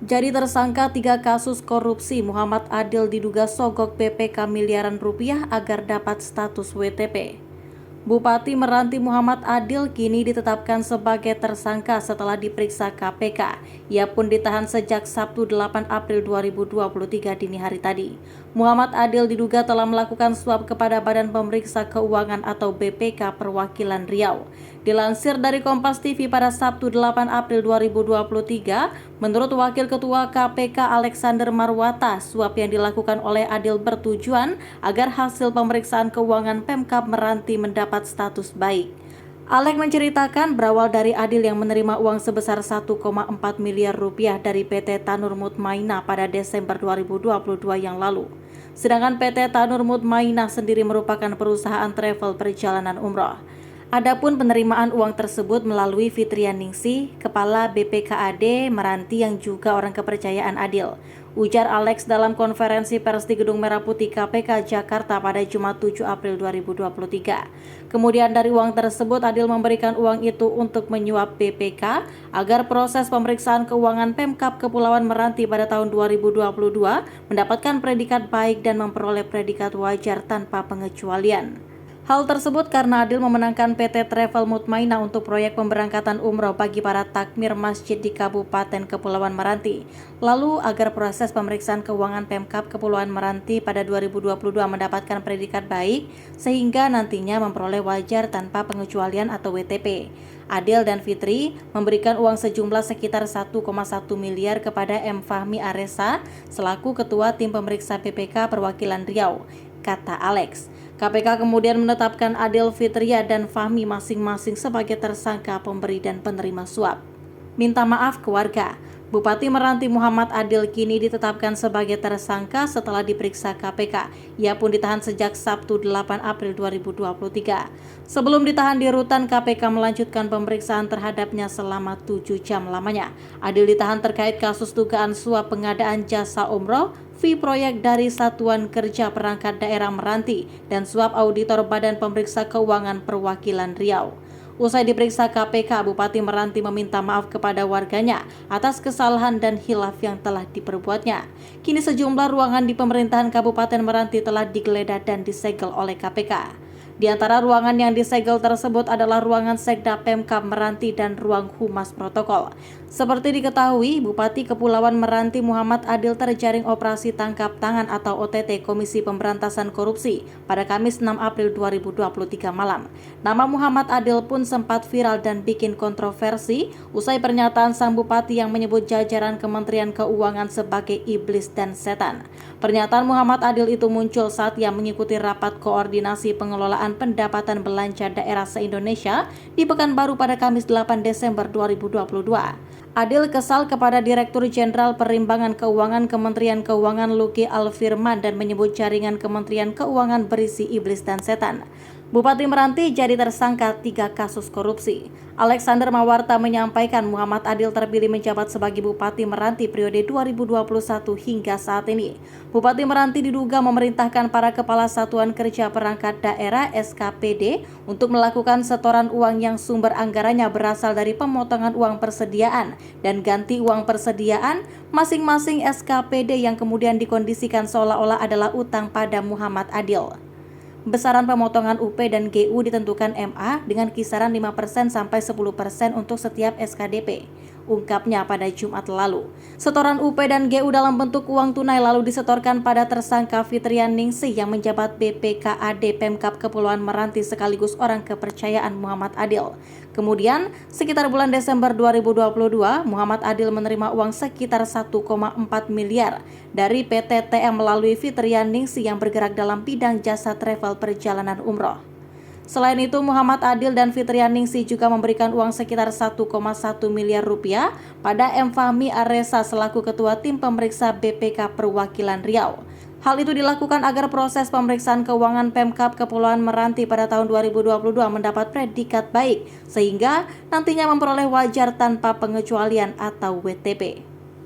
Jadi tersangka 3 kasus korupsi, Muhammad Adil diduga sogok BPK miliaran rupiah agar dapat status WTP. Bupati Meranti Muhammad Adil kini ditetapkan sebagai tersangka setelah diperiksa KPK. Ia pun ditahan sejak Sabtu 8 April 2023 dini hari tadi. Muhammad Adil diduga telah melakukan suap kepada Badan Pemeriksa Keuangan atau BPK Perwakilan Riau. Dilansir dari Kompas TV pada Sabtu 8 April 2023, menurut Wakil Ketua KPK Alexander Marwata, suap yang dilakukan oleh Adil bertujuan agar hasil pemeriksaan keuangan Pemkab Meranti mendapat status baik. Alek menceritakan berawal dari Adil yang menerima uang sebesar 1,4 miliar rupiah dari PT Tanur Mutmainah pada Desember 2022 yang lalu. Sedangkan PT Tanur Mutmainah sendiri merupakan perusahaan travel perjalanan umroh. Adapun penerimaan uang tersebut melalui Fitrian Ningsih, Kepala BPKAD Meranti yang juga orang kepercayaan Adil. Ujar Alex dalam konferensi pers di Gedung Merah Putih KPK Jakarta pada Jumat 7 April 2023. Kemudian dari uang tersebut Adil memberikan uang itu untuk menyuap BPK agar proses pemeriksaan keuangan Pemkab Kepulauan Meranti pada tahun 2022 mendapatkan predikat baik dan memperoleh predikat wajar tanpa pengecualian. Hal tersebut karena Adil memenangkan PT Travel Mutmainah untuk proyek pemberangkatan umroh bagi para takmir masjid di Kabupaten Kepulauan Meranti. Lalu agar proses pemeriksaan keuangan Pemkab Kepulauan Meranti pada 2022 mendapatkan predikat baik sehingga nantinya memperoleh wajar tanpa pengecualian atau WTP. Adil dan Fitri memberikan uang sejumlah sekitar 1,1 miliar kepada M. Fahmi Aresa selaku Ketua Tim Pemeriksa BPK Perwakilan Riau, kata Alex. KPK kemudian menetapkan Adil, Fitria, dan Fahmi masing-masing sebagai tersangka pemberi dan penerima suap. Minta maaf ke warga. Bupati Meranti Muhammad Adil kini ditetapkan sebagai tersangka setelah diperiksa KPK. Ia pun ditahan sejak Sabtu 8 April 2023. Sebelum ditahan di rutan, KPK melanjutkan pemeriksaan terhadapnya selama 7 jam lamanya. Adil ditahan terkait kasus dugaan suap pengadaan jasa umroh, fee proyek dari Satuan Kerja Perangkat Daerah Meranti, dan suap auditor Badan Pemeriksa Keuangan Perwakilan Riau. Usai diperiksa KPK, Bupati Meranti meminta maaf kepada warganya atas kesalahan dan khilaf yang telah diperbuatnya. Kini sejumlah ruangan di pemerintahan Kabupaten Meranti telah digeledah dan disegel oleh KPK. Di antara ruangan yang disegel tersebut adalah ruangan Sekda Pemkab Meranti dan ruang Humas Protokol. Seperti diketahui, Bupati Kepulauan Meranti Muhammad Adil terjaring operasi tangkap tangan atau OTT Komisi Pemberantasan Korupsi pada Kamis 6 April 2023 malam. Nama Muhammad Adil pun sempat viral dan bikin kontroversi usai pernyataan sang bupati yang menyebut jajaran Kementerian Keuangan sebagai iblis dan setan. Pernyataan Muhammad Adil itu muncul saat ia mengikuti rapat koordinasi pengelolaan pendapatan belanja daerah se-Indonesia di Pekanbaru pada Kamis 8 Desember 2022. Adil kesal kepada Direktur Jenderal Perimbangan Keuangan Kementerian Keuangan Luki Alfirman dan menyebut jaringan Kementerian Keuangan berisi iblis dan setan. Bupati Meranti jadi tersangka 3 kasus korupsi. Alexander Mawarta menyampaikan Muhammad Adil terpilih menjabat sebagai Bupati Meranti periode 2021 hingga saat ini. Bupati Meranti diduga memerintahkan para Kepala Satuan Kerja Perangkat Daerah (SKPD) untuk melakukan setoran uang yang sumber anggarannya berasal dari pemotongan uang persediaan dan ganti uang persediaan masing-masing SKPD yang kemudian dikondisikan seolah-olah adalah utang pada Muhammad Adil. Besaran pemotongan UP dan GU ditentukan MA dengan kisaran 5% sampai 10% untuk setiap SKDP, ungkapnya pada Jumat lalu. Setoran UP dan GU dalam bentuk uang tunai lalu disetorkan pada tersangka Fitrian Ningsih yang menjabat BPKAD Pemkab Kepulauan Meranti sekaligus orang kepercayaan Muhammad Adil. Kemudian, sekitar bulan Desember 2022, Muhammad Adil menerima uang sekitar 1,4 miliar dari PT TM melalui Fitrian Ningsih yang bergerak dalam bidang jasa travel perjalanan umroh. Selain itu, Muhammad Adil dan Fitrian Ningsih juga memberikan uang sekitar 1,1 miliar rupiah pada M. Fahmi Aresa selaku Ketua Tim Pemeriksa BPK Perwakilan Riau. Hal itu dilakukan agar proses pemeriksaan keuangan Pemkab Kepulauan Meranti pada tahun 2022 mendapat predikat baik, sehingga nantinya memperoleh wajar tanpa pengecualian atau WTP.